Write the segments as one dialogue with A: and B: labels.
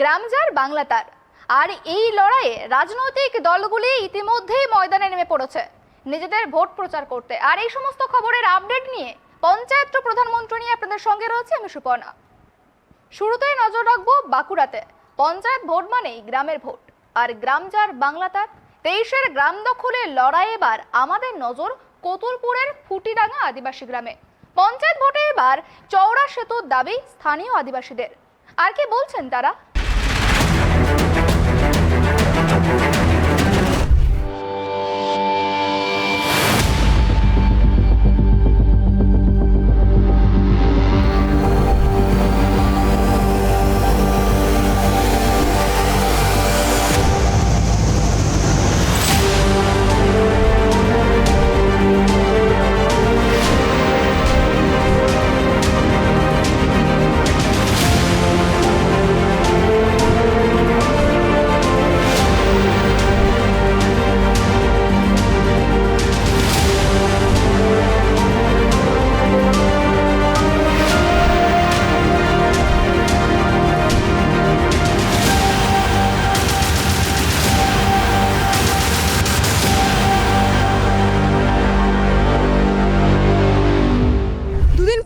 A: গ্রাম যার বাংলা তার। আর এই লড়াইয়ে রাজনৈতিক দলগুলি ইতিমধ্যেই ময়দানে নেমে পড়েছে নিজেদের ভোট প্রচার করতে। আর এই সমস্ত খবরের আপডেট নিয়ে পঞ্চায়েত প্রধানমন্ত্রী নিয়ে আপনাদের সঙ্গে রয়েছে আমি সুপর্ণা। শুরুতেই নজর রাখবো বাঁকুড়াতে। পঞ্চায়েত ভোট মানেই গ্রামের ভোট, আর গ্রাম যার বাংলা তার। 23-এর গ্রাম দখলের লড়াই এবার আমাদের নজর কতুলপুরের ফুটিডাঙ্গা আদিবাসী গ্রামে। পঞ্চায়েত ভোটে এবার চওড়া সেতুর দাবি স্থানীয় আদিবাসীদের। আর কি বলছেন তারা?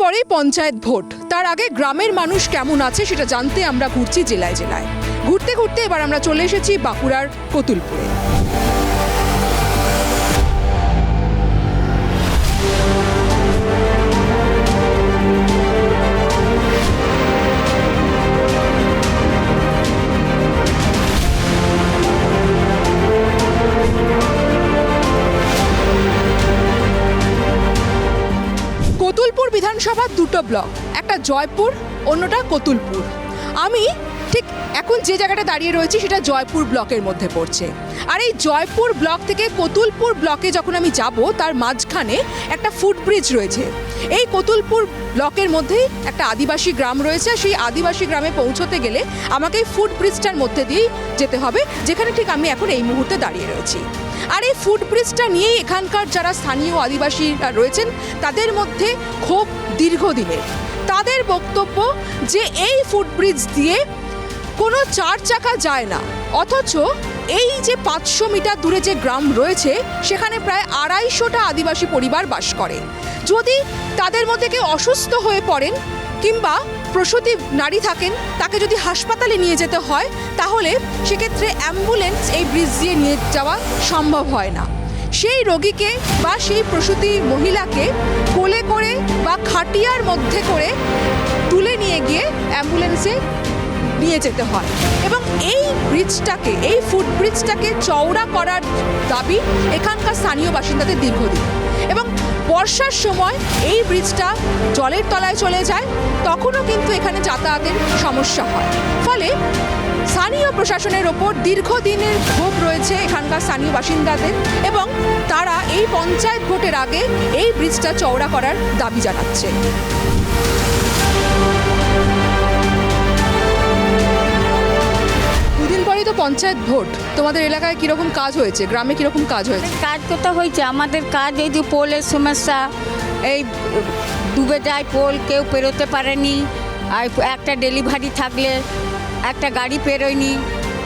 B: পরেই পঞ্চায়েত ভোট, তার আগে গ্রামের মানুষ কেমন আছে সেটা জানতে আমরা ঘুরছি জেলায় জেলায়। ঘুরতে ঘুরতে এবার আমরা চলে এসেছি বাঁকুড়ার কতুলপুরে। কতুলপুর বিধানসভার দুটো ব্লক, একটা জয়পুর, অন্যটা কতুলপুর। আমি ঠিক এখন যে জায়গাটা দাঁড়িয়ে রয়েছি সেটা জয়পুর ব্লকের মধ্যে পড়ছে। আর এই জয়পুর ব্লক থেকে কতুলপুর ব্লকে যখন আমি যাব, তার মাঝখানে একটা ফুটব্রিজ রয়েছে। এই কতুলপুর ব্লকের মধ্যেই একটা আদিবাসী গ্রাম রয়েছে। সেই আদিবাসী গ্রামে পৌঁছতে গেলে আমাকে এই ফুটব্রিজটার মধ্যে দিয়েই যেতে হবে, যেখানে ঠিক আমি এখন এই মুহূর্তে দাঁড়িয়ে রয়েছি। আর এই ফুটব্রিজটা নিয়েই এখানকার যারা স্থানীয় আদিবাসীরা রয়েছেন তাদের মধ্যে ক্ষোভ দীর্ঘদিনের। তাদের বক্তব্য যে এই ফুটব্রিজ দিয়ে কোনো চার চাকা যায় না, অথচ এই যে 500 মিটার দূরে যে গ্রাম রয়েছে সেখানে প্রায় 250টা আদিবাসী পরিবার বাস করে। যদি তাদের মধ্যে কেউ অসুস্থ হয়ে পড়েন কিংবা প্রসূতি নারী থাকেন, তাকে যদি হাসপাতালে নিয়ে যেতে হয়, তাহলে সেক্ষেত্রে অ্যাম্বুলেন্স এই ব্রিজ দিয়ে নিয়ে যাওয়া সম্ভব হয় না। সেই রোগীকে বা সেই প্রসূতি মহিলাকে কোলে করে বা খাটিয়ার মধ্যে করে তুলে নিয়ে গিয়ে অ্যাম্বুলেন্সে নিয়ে যেতে হয়। এবং এই ব্রিজটাকে, এই ফুটব্রিজটাকে চওড়া করার দাবি এখানকার স্থানীয় বাসিন্দাদের দীর্ঘদিন। এবং বর্ষার সময় এই ব্রিজটা জলের তলায় চলে যায়, তখনও কিন্তু এখানে যাতায়াতের সমস্যা হয়। ফলে স্থানীয় প্রশাসনের ওপর দীর্ঘদিনের ক্ষোভ রয়েছে এখানকার স্থানীয় বাসিন্দাদের, এবং তারা এই পঞ্চায়েত ভোটের আগে এই ব্রিজটা চওড়া করার দাবি জানাচ্ছে। দুদিন পরেই তো পঞ্চায়েত ভোট। তোমাদের এলাকায় কীরকম কাজ হয়েছে, গ্রামে কীরকম কাজ হয়েছে?
C: কাজ কোথা হয়েছে? আমাদের কাজ এই যে পোলের সমস্যা, এই ডুবে যায় পোল, কেউ পেরোতে পারেনি। আর একটা ডেলিভারি থাকলে একটা গাড়ি পেরোয়নি,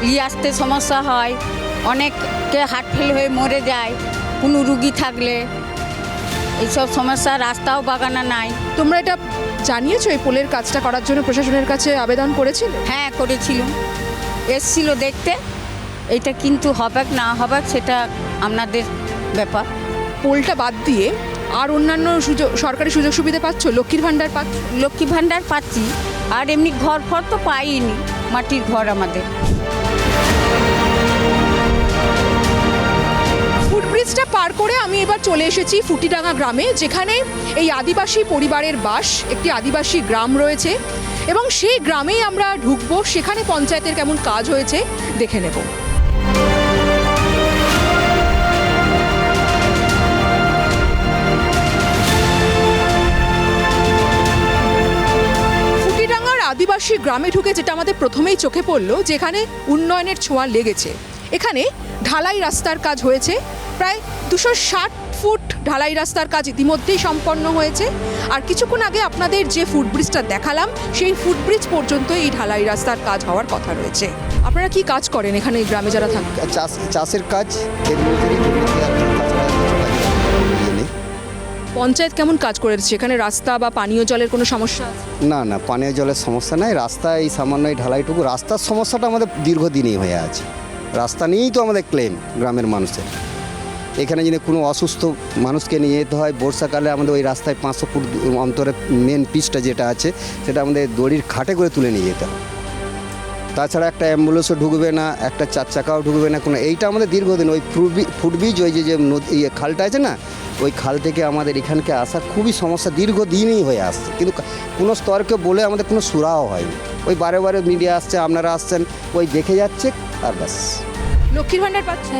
C: নিয়ে আসতে সমস্যা হয়। অনেককে হার্ট ফেল হয়ে মরে যায় কোনো রুগী থাকলে। এইসব সমস্যা, রাস্তাও বাগানা নাই।
B: তোমরা এটা জানিয়েছো এই পোলের কাজটা করার জন্য প্রশাসনের কাছে আবেদন করেছিলে?
C: হ্যাঁ, করেছিল, এসছিল দেখতে। এটা কিন্তু হবে না হবে সেটা আপনাদের ব্যাপার।
B: পোলটা বাদ দিয়ে আর অন্যান্য সরকারি সুযোগ সুবিধা পাচ্ছ? লক্ষ্মীর ভাণ্ডার পাচ্ছ?
C: লক্ষ্মী ভাণ্ডার পাচ্ছি, আর এমনি ঘর ফর তো পাইনি, মাটির ঘর আমাদের।
B: ফুটব্রিজটা পার করে আমি এবার চলে এসেছি ফুটিডাঙ্গা গ্রামে, যেখানে এই আদিবাসী পরিবারের বাস। একটি আদিবাসী গ্রাম রয়েছে এবং সেই গ্রামেই আমরা ঢুকবো, সেখানে পঞ্চায়েতের কেমন কাজ হয়েছে দেখে নেব। আদিবাসী গ্রামে ঢুকে যেটা আমাদের প্রথমেই চোখে পড়লো, যেখানে উন্নয়নের ছোঁয়া লেগেছে। এখানে ঢালাই রাস্তার কাজ হয়েছে, প্রায় 260 ফুট ঢালাই রাস্তার কাজ ইতিমধ্যেই সম্পন্ন হয়েছে। আর কিছুক্ষণ আগে আপনাদের যে ফুটব্রিজটা দেখালাম সেই ফুটব্রিজ পর্যন্ত এই ঢালাই রাস্তার কাজ হওয়ার কথা রয়েছে। আপনারা কি কাজ করেন এখানে এই গ্রামে যারা থাকেন?
D: চাষের কাজ, ক্ষেতমজুরি, জমিতে আর তাছাড়া কিছু কাজ ইয়ে নেই।
B: পঞ্চায়েত কেমন কাজ করেছে এখানে? রাস্তা বা পানীয় জলের কোনো সমস্যা আছে?
D: না না, পানীয় জলের সমস্যা নাই। রাস্তা এই সামান্য এই ঢালাইটুকু, রাস্তার সমস্যাটা আমাদের দীর্ঘদিনই হয়ে আছে। রাস্তা নিয়েই তো আমাদের ক্লেম গ্রামের মানুষের। এখানে যদি কোনো অসুস্থ মানুষকে নিয়ে যেতে হয় বর্ষাকালে, আমাদের ওই রাস্তায় 500 ফুট অন্তরে মেন পিচটা যেটা আছে সেটা আমাদের দড়ির খাটে করে তুলে নিয়ে যেতে হয়। তাছাড়া একটা অ্যাম্বুলেন্সও ঢুকবে না, একটা 4 চাকাও ঢুকবে না কোনো। এইটা আমাদের দীর্ঘদিন ওই ফুটব্রিজ, ওই যে খালটা আছে না, ওই খাল থেকে আমাদের এখানকে আসা খুবই সমস্যা, দীর্ঘদিনই হয়ে আসছে। কিন্তু কোনো স্তরকে বলে আমাদের কোনো সুরাও হয়নি। ওই বারে বারে মিডিয়া আসছে, আপনারা আসছেন, ওই দেখে যাচ্ছে আর ব্যাস।
B: লক্ষ্মীর ভাণ্ডার পাচ্ছে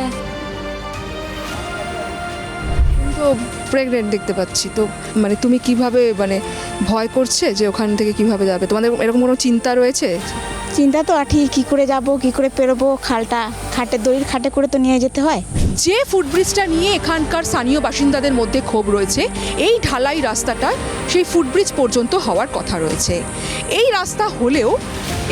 B: তো প্রেগনেন্ট দেখতে পাচ্ছি তো, মানে তুমি কিভাবে, মানে ভয় করছে যে ওখান থেকে কিভাবে যাবে? তোমাদের এরকম কোনো চিন্তা রয়েছে?
E: চিন্তা তো আঠি, কী করে যাব, কী করে পেরোবো? খালটা দড়ির খাটে করে তো নিয়ে যেতে হয়।
B: যে ফুটব্রিজটা নিয়ে এখানকার স্থানীয় বাসিন্দাদের মধ্যে ক্ষোভ রয়েছে, এই ঢালাই রাস্তাটা সেই ফুটব্রিজ পর্যন্ত হওয়ার কথা রয়েছে। এই রাস্তা হলেও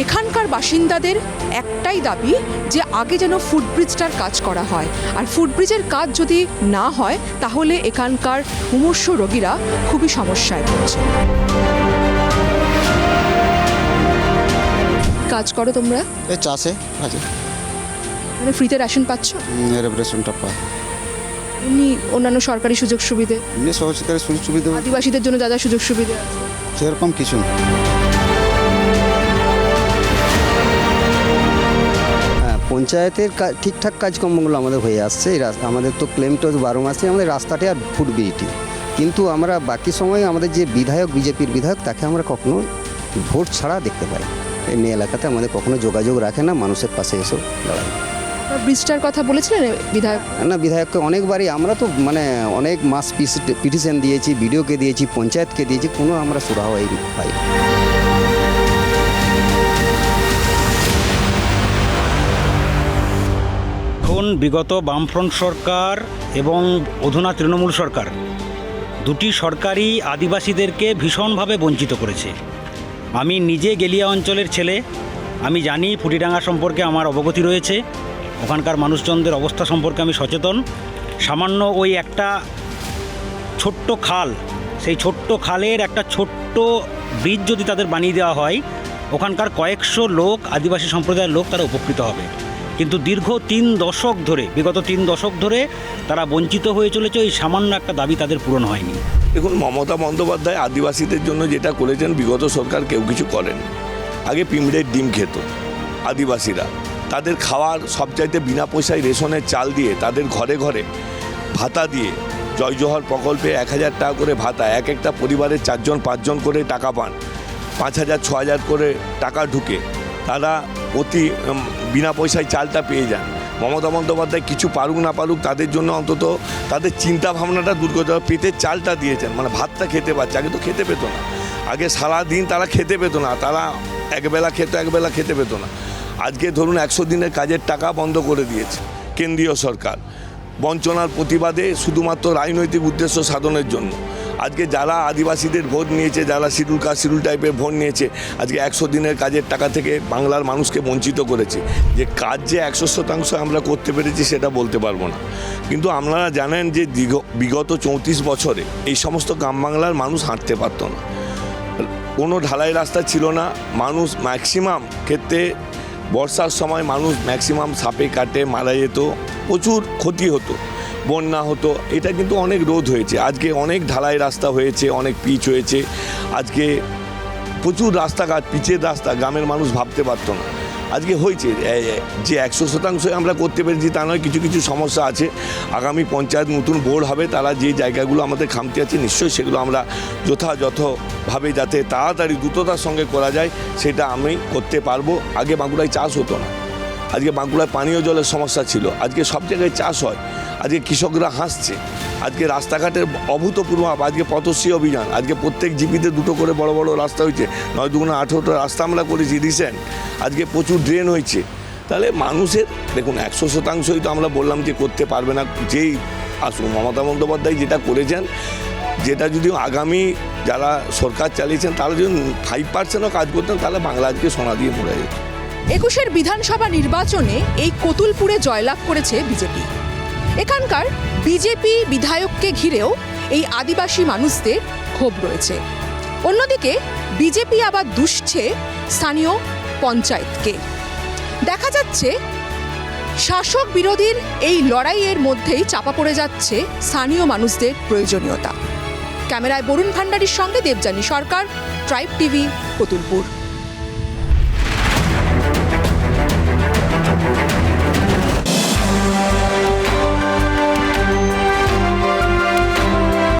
B: এখানকার বাসিন্দাদের একটাই দাবি যে আগে যেন ফুটব্রিজটার কাজ করা হয়। আর ফুটব্রিজের কাজ যদি না হয় তাহলে এখানকার মুমূর্ষ রোগীরা খুবই সমস্যায় পড়ছে। কাজ করো তোমরা?
D: এই চাষে আছে,
B: মানে ফ্রিতে রেশন পাচ্ছ?
D: রেশনটা পায়।
B: এমনি অন্যান্য সরকারি সুযোগ সুবিধে,
D: এমনি সরকারি সুযোগ সুবিধা
B: আদিবাসীদের জন্য যা যা সুযোগ সুবিধা আছে
D: সেরকম কিছু না। হ্যাঁ, পঞ্চায়েতের ঠিকঠাক কাজকর্মগুলো আমাদের হয়ে আসছে। আমাদের তো ক্লেম তো 12 মাসে আমাদের রাস্তাটি আর ফুটব্রিজটি, কিন্তু আমরা বাকি সময় আমাদের যে বিধায়ক, বিজেপির বিধায়ক, তাকে আমরা কখনো ভোট ছাড়া দেখতে পাই। এই এলাকাতে আমাদের কখনো যোগাযোগ রাখে না, মানুষের পাশে এসেও দাঁড়ায়।
B: ব্রিজটার কথা বলেছিলেন বিধায়ক?
D: না, বিধায়ককে অনেকবারই আমরা তো মানে অনেক মাস পিটিশন দিয়েছি, বিডিওকে দিয়েছি, পঞ্চায়েতকে দিয়েছি, কোনো আমরা সুরাহ পাই।
F: এখন বিগত বামফ্রন্ট সরকার এবং অধুনা তৃণমূল সরকার, দুটি সরকারই আদিবাসীদেরকে ভীষণভাবে বঞ্চিত করেছে। আমি নিজে গেলিয়া অঞ্চলের ছেলে, আমি জানি ফুটিডাঙ্গা সম্পর্কে আমার অবগতি রয়েছে, ওখানকার মানুষজনদের অবস্থা সম্পর্কে আমি সচেতন। সামান্য ওই একটা ছোট্ট খাল, সেই ছোট্ট খালের একটা ছোট্ট ব্রিজ যদি তাদের বানিয়ে দেওয়া হয়, ওখানকার কয়েকশো লোক, আদিবাসী সম্প্রদায়ের লোক, তারা উপকৃত হবে। কিন্তু দীর্ঘ 3 দশক ধরে, বিগত 3 দশক ধরে তারা বঞ্চিত হয়ে চলেছে। ওই সামান্য একটা দাবি তাদের পূরণ হয়নি।
G: দেখুন, মমতা বন্দ্যোপাধ্যায় আদিবাসীদের জন্য যেটা করেছেন, বিগত সরকার কেউ কিছু করেন। আগে পিঁমড়ের ডিম খেত আদিবাসীরা, তাদের খাওয়ার সবচাইতে বিনা পয়সায় রেশনের চাল দিয়ে, তাদের ঘরে ঘরে ভাতা দিয়ে, জয় জোহর প্রকল্পে 1000 টাকা করে ভাতা, একটা পরিবারের 4 জন 5 জন করে টাকা পান, 5000 6000 করে টাকা ঢুকে তারা অতি বিনা পয়সায় চালটা পেয়ে যান। মমতা বন্দ্যোপাধ্যায় কিছু পারুক না পারুক তাদের জন্য অন্তত তাদের চিন্তা ভাবনাটা দূর করতে হবে। পেটের চালটা দিয়েছেন, মানে ভাতটা খেতে পারছে, আগে তো খেতে পেতো না। আগে সারাদিন তারা খেতে পেতো না, তারা একবেলা খেত, একবেলা খেতে পেতো না। আজকে ধরুন 100 দিনের কাজের টাকা বন্ধ করে দিয়েছে কেন্দ্রীয় সরকার, বঞ্চনার প্রতিবাদে, শুধুমাত্র রাজনৈতিক উদ্দেশ্য সাধনের জন্য। আজকে যারা আদিবাসীদের ভোট নিয়েছে, যারা শিডিউল কাস্ট শিডিউল টাইপের ভোট নিয়েছে, আজকে 100 দিনের কাজের টাকা থেকে বাংলার মানুষকে বঞ্চিত করেছে। যে কাজ যে 100% আমরা করতে পেরেছি সেটা বলতে পারবো না, কিন্তু আপনারা জানেন যে বিগত 34 বছরে এই সমস্ত গ্রাম বাংলার মানুষ হাঁটতে পারতো না, কোনো ঢালাই রাস্তা ছিল না। মানুষ ম্যাক্সিমাম ক্ষেত্রে বর্ষার সময় মানুষ ম্যাক্সিমাম সাপে কাটে মারা যেত, প্রচুর ক্ষতি হতো, বন্যা হতো। এটা কিন্তু অনেক রোধ হয়েছে। আজকে অনেক ঢালাই রাস্তা হয়েছে, অনেক পিচ হয়েছে। আজকে প্রচুর রাস্তাঘাট, পিচের রাস্তা গ্রামের মানুষ ভাবতে পারতো না, আজকে হয়েছে। যে 100% আমরা করতে পেরেছি তা নয়, কিছু কিছু সমস্যা আছে। আগামী পঞ্চায়েত নতুন বোর্ড হবে, তারা যে জায়গাগুলো আমাদের খামতি আছে নিশ্চয়ই সেগুলো আমরা যথাযথভাবে যাতে তাড়াতাড়ি দ্রুততার সঙ্গে করা যায় সেটা আমি করতে পারবো। আগে বাঁকুড়ায় চাষ হতো না, আজকে বাঁকুড়ায় পানীয় জলের সমস্যা ছিল, আজকে সব জায়গায় চাষ হয়। আজকে কৃষকরা হাসছে, আজকে রাস্তাঘাটের অভূতপূর্ব, আজকে পথশ্রী অভিযান, আজকে প্রত্যেক জিপিতে 2টো করে বড় বড় রাস্তা হয়েছে, 9 দুগুণে 18টা রাস্তা আমরা করেছি রিসেন্ট। আজকে প্রচুর ড্রেন হয়েছে, তাহলে মানুষের দেখুন 100%ই তো আমরা বললাম যে করতে পারবে না, যেই আসুন মমতা বন্দ্যোপাধ্যায় যেটা করেছেন, যেটা যদি আগামী যারা সরকার চালিয়েছেন তারা যদি 5%ও কাজ করতেন তাহলে বাংলা আজকে সোনা দিয়ে পড়ে যেত।
B: 21-এর বিধানসভা নির্বাচনে এই কতুলপুরে জয়লাভ করেছে বিজেপি। এখানকার বিজেপি বিধায়ককে ঘিরেও এই আদিবাসী মানুষদের ক্ষোভ রয়েছে। অন্যদিকে বিজেপি আবার দুষছে স্থানীয় পঞ্চায়েতকে। দেখা যাচ্ছে শাসক বিরোধীর এই লড়াইয়ের মধ্যেই চাপা পড়ে যাচ্ছে স্থানীয় মানুষদের প্রয়োজনীয়তা। ক্যামেরায় বরুণ ভান্ডারীর সঙ্গে দেবযানী সরকার, ট্রাইব টিভি, কতুলপুর।